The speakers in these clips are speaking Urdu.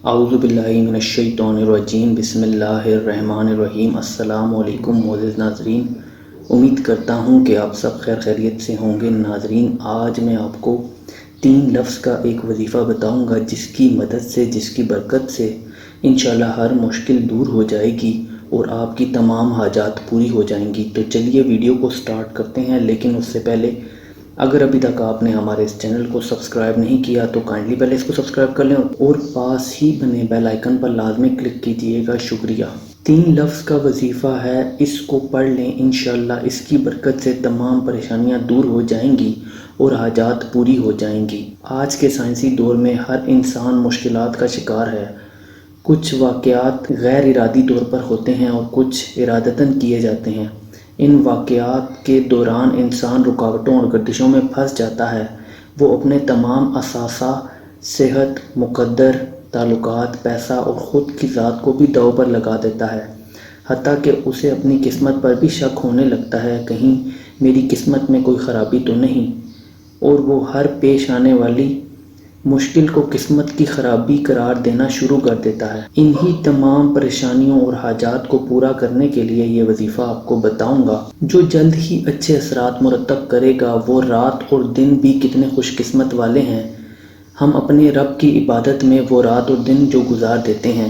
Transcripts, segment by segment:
اعوذ باللہ من الشیطان الرجیم، بسم اللہ الرحمن الرحیم۔ السلام علیکم معزز ناظرین، امید کرتا ہوں کہ آپ سب خیر خیریت سے ہوں گے۔ ناظرین، آج میں آپ کو 3 لفظ کا ایک وظیفہ بتاؤں گا جس کی مدد سے، جس کی برکت سے انشاءاللہ ہر مشکل دور ہو جائے گی اور آپ کی تمام حاجات پوری ہو جائیں گی۔ تو چلیے ویڈیو کو سٹارٹ کرتے ہیں، لیکن اس سے پہلے اگر ابھی تک آپ نے ہمارے اس چینل کو سبسکرائب نہیں کیا تو کائنڈلی پہلے اس کو سبسکرائب کر لیں اور پاس ہی بنے بیل آئیکن پر لازمی کلک کیجئے گا۔ شکریہ۔ 3 لفظ کا وظیفہ ہے، اس کو پڑھ لیں، انشاءاللہ اس کی برکت سے تمام پریشانیاں دور ہو جائیں گی اور حاجات پوری ہو جائیں گی۔ آج کے سائنسی دور میں ہر انسان مشکلات کا شکار ہے۔ کچھ واقعات غیر ارادی طور پر ہوتے ہیں اور کچھ ارادتاً کیے جاتے ہیں۔ ان واقعات کے دوران انسان رکاوٹوں اور گردشوں میں پھنس جاتا ہے۔ وہ اپنے تمام اثاثہ، صحت، مقدر، تعلقات، پیسہ اور خود کی ذات کو بھی داؤ پر لگا دیتا ہے، حتیٰ کہ اسے اپنی قسمت پر بھی شک ہونے لگتا ہے، کہیں میری قسمت میں کوئی خرابی تو نہیں، اور وہ ہر پیش آنے والی مشکل کو قسمت کی خرابی قرار دینا شروع کر دیتا ہے۔ انہی تمام پریشانیوں اور حاجات کو پورا کرنے کے لیے یہ وظیفہ آپ کو بتاؤں گا، جو جلد ہی اچھے اثرات مرتب کرے گا۔ وہ رات اور دن بھی کتنے خوش قسمت والے ہیں ہم اپنے رب کی عبادت میں وہ رات اور دن جو گزار دیتے ہیں۔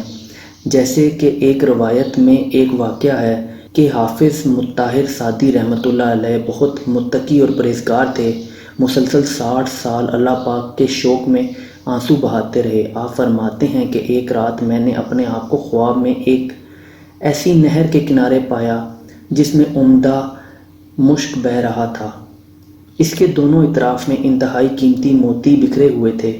جیسے کہ ایک روایت میں ایک واقعہ ہے کہ حافظ مطہر سعدی رحمۃ اللہ علیہ بہت متقی اور پرہیزگار تھے۔ مسلسل 60 سال اللہ پاک کے شوق میں آنسو بہاتے رہے۔ آپ فرماتے ہیں کہ ایک رات میں نے اپنے آپ کو خواب میں ایک ایسی نہر کے کنارے پایا جس میں عمدہ مشک بہہ رہا تھا۔ اس کے دونوں اطراف میں انتہائی قیمتی موتی بکھرے ہوئے تھے۔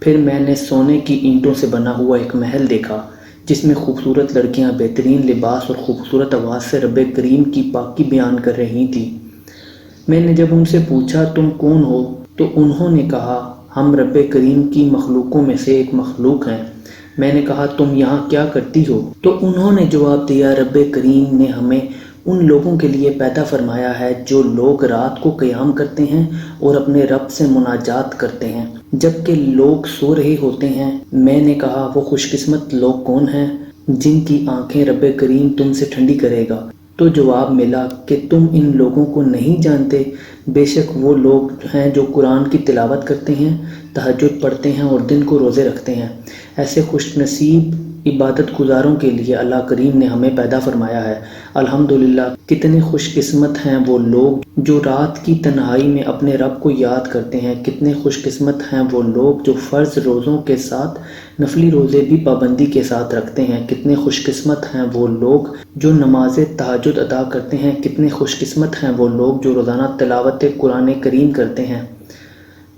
پھر میں نے سونے کی اینٹوں سے بنا ہوا ایک محل دیکھا جس میں خوبصورت لڑکیاں بہترین لباس اور خوبصورت آواز سے رب کریم کی پاکی بیان کر رہی تھیں۔ میں نے جب ان سے پوچھا تم کون ہو تو انہوں نے کہا ہم رب کریم کی مخلوقوں میں سے ایک مخلوق ہیں۔ میں نے کہا تم یہاں کیا کرتی ہو؟ تو انہوں نے جواب دیا رب کریم نے ہمیں ان لوگوں کے لیے پیدا فرمایا ہے جو لوگ رات کو قیام کرتے ہیں اور اپنے رب سے مناجات کرتے ہیں جبکہ لوگ سو رہے ہوتے ہیں۔ میں نے کہا وہ خوش قسمت لوگ کون ہیں جن کی آنکھیں رب کریم تم سے ٹھنڈی کرے گا؟ تو جواب ملا کہ تم ان لوگوں کو نہیں جانتے، بے شک وہ لوگ ہیں جو قرآن کی تلاوت کرتے ہیں، تہجد پڑھتے ہیں اور دن کو روزے رکھتے ہیں۔ ایسے خوش نصیب عبادت گزاروں کے لیے اللہ کریم نے ہمیں پیدا فرمایا ہے۔ الحمدللہ، کتنے خوش قسمت ہیں وہ لوگ جو رات کی تنہائی میں اپنے رب کو یاد کرتے ہیں۔ کتنے خوش قسمت ہیں وہ لوگ جو فرض روزوں کے ساتھ نفلی روزے بھی پابندی کے ساتھ رکھتے ہیں۔ کتنے خوش قسمت ہیں وہ لوگ جو نماز تہجد ادا کرتے ہیں۔ کتنے خوش قسمت ہیں وہ لوگ جو روزانہ تلاوت قرآن کریم کرتے ہیں۔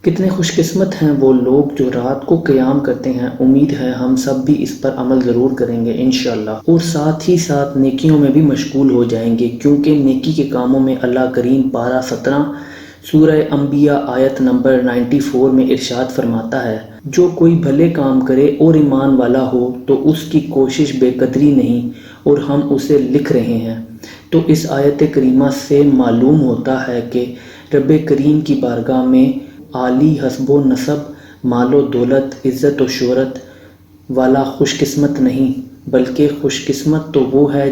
کتنے خوش قسمت ہیں وہ لوگ جو رات کو قیام کرتے ہیں۔ امید ہے ہم سب بھی اس پر عمل ضرور کریں گے انشاءاللہ، اور ساتھ ہی ساتھ نیکیوں میں بھی مشغول ہو جائیں گے، کیونکہ نیکی کے کاموں میں اللہ کریم پارہ 17 سورہ انبیاء آیت نمبر 94 میں ارشاد فرماتا ہے جو کوئی بھلے کام کرے اور ایمان والا ہو تو اس کی کوشش بے قدری نہیں اور ہم اسے لکھ رہے ہیں۔ تو اس آیت کریمہ سے معلوم ہوتا ہے کہ رب کریم کی بارگاہ میں عالی حسب و نسب، مال و دولت، عزت و شہرت والا خوش قسمت نہیں، بلکہ خوش قسمت تو وہ ہے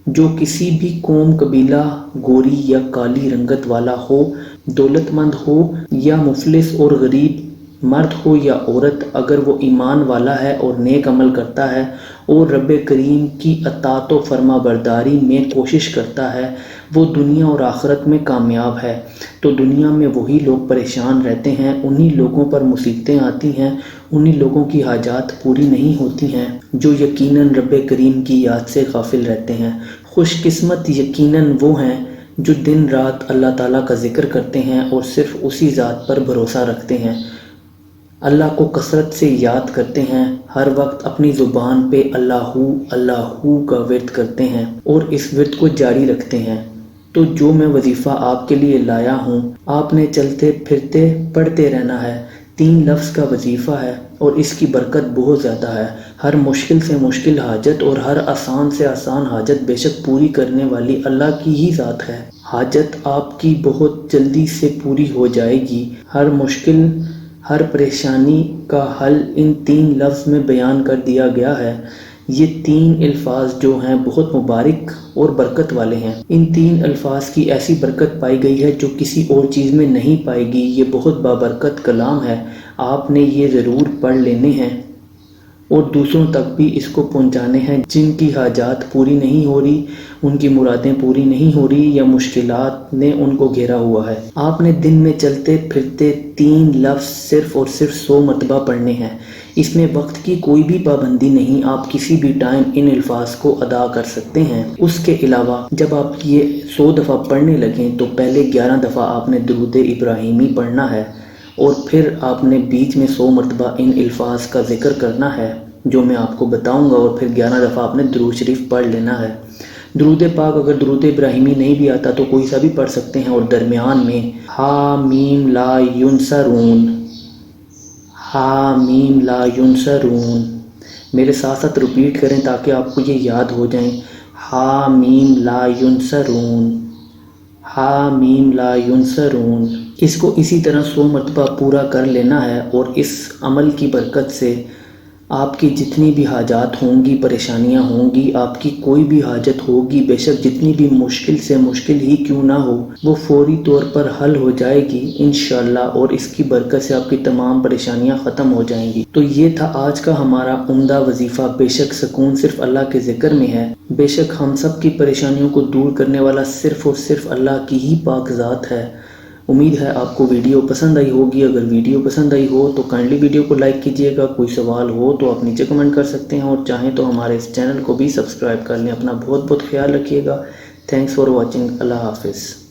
جو کسی بھی قوم، قبیلہ، گوری یا کالی رنگت والا ہو، دولت مند ہو یا مفلس اور غریب، مرد ہو یا عورت، اگر وہ ایمان والا ہے اور نیک عمل کرتا ہے اور رب کریم کی اطاعت و فرما برداری میں کوشش کرتا ہے، وہ دنیا اور آخرت میں کامیاب ہے۔ تو دنیا میں وہی لوگ پریشان رہتے ہیں، انہی لوگوں پر مصیبتیں آتی ہیں، انہی لوگوں کی حاجات پوری نہیں ہوتی ہیں جو یقیناً رب کریم کی یاد سے غافل رہتے ہیں۔ خوش قسمت یقیناً وہ ہیں جو دن رات اللہ تعالیٰ کا ذکر کرتے ہیں اور صرف اسی ذات پر بھروسہ رکھتے ہیں، اللہ کو کثرت سے یاد کرتے ہیں، ہر وقت اپنی زبان پہ اللہ اللہ کا ورد کرتے ہیں اور اس ورد کو جاری رکھتے ہیں۔ تو جو میں وظیفہ آپ کے لیے لایا ہوں، آپ نے چلتے پھرتے پڑھتے رہنا ہے۔ 3 لفظ کا وظیفہ ہے اور اس کی برکت بہت زیادہ ہے۔ ہر مشکل سے مشکل حاجت اور ہر آسان سے آسان حاجت بے شک پوری کرنے والی اللہ کی ہی ذات ہے۔ حاجت آپ کی بہت جلدی سے پوری ہو جائے گی۔ ہر مشکل ہر پریشانی کا حل ان 3 لفظ میں بیان کر دیا گیا ہے۔ یہ 3 الفاظ جو ہیں بہت مبارک اور برکت والے ہیں۔ ان 3 الفاظ کی ایسی برکت پائی گئی ہے جو کسی اور چیز میں نہیں پائے گی۔ یہ بہت بابرکت کلام ہے، آپ نے یہ ضرور پڑھ لینے ہیں اور دوسروں تک بھی اس کو پہنچانے ہیں جن کی حاجات پوری نہیں ہو رہی، ان کی مرادیں پوری نہیں ہو رہی یا مشکلات نے ان کو گھیرا ہوا ہے۔ آپ نے دن میں چلتے پھرتے 3 لفظ صرف اور صرف 100 مرتبہ پڑھنے ہیں۔ اس میں وقت کی کوئی بھی پابندی نہیں، آپ کسی بھی ٹائم ان الفاظ کو ادا کر سکتے ہیں۔ اس کے علاوہ جب آپ یہ 100 دفعہ پڑھنے لگیں تو پہلے 11 دفعہ آپ نے درود ابراہیمی پڑھنا ہے اور پھر آپ نے بیچ میں 100 مرتبہ ان الفاظ کا ذکر کرنا ہے جو میں آپ کو بتاؤں گا، اور پھر 11 دفعہ آپ نے درود شریف پڑھ لینا ہے۔ درود پاک اگر درود ابراہیمی نہیں بھی آتا تو کوئی سا بھی پڑھ سکتے ہیں، اور درمیان میں حامیم لا ینصرون، حامیم لا ینصرون میرے ساتھ ساتھ ریپیٹ کریں تاکہ آپ کو یہ یاد ہو جائیں۔ حامیم لا ینصرون، حامیم لا ینصرون۔ اس کو اسی طرح 100 مرتبہ پورا کر لینا ہے، اور اس عمل کی برکت سے آپ کی جتنی بھی حاجات ہوں گی، پریشانیاں ہوں گی، آپ کی کوئی بھی حاجت ہوگی، بے شک جتنی بھی مشکل سے مشکل ہی کیوں نہ ہو، وہ فوری طور پر حل ہو جائے گی انشاءاللہ، اور اس کی برکت سے آپ کی تمام پریشانیاں ختم ہو جائیں گی۔ تو یہ تھا آج کا ہمارا عمدہ وظیفہ۔ بے شک سکون صرف اللہ کے ذکر میں ہے، بے شک ہم سب کی پریشانیوں کو دور کرنے والا صرف اور صرف اللہ کی ہی پاک ذات ہے۔ امید ہے آپ کو ویڈیو پسند آئی ہوگی۔ اگر ویڈیو پسند آئی ہو تو کائنڈلی ویڈیو کو لائک کیجئے گا۔ کوئی سوال ہو تو آپ نیچے کمنٹ کر سکتے ہیں، اور چاہیں تو ہمارے اس چینل کو بھی سبسکرائب کر لیں۔ اپنا بہت بہت خیال رکھیے گا۔ Thanks for watching. اللہ حافظ۔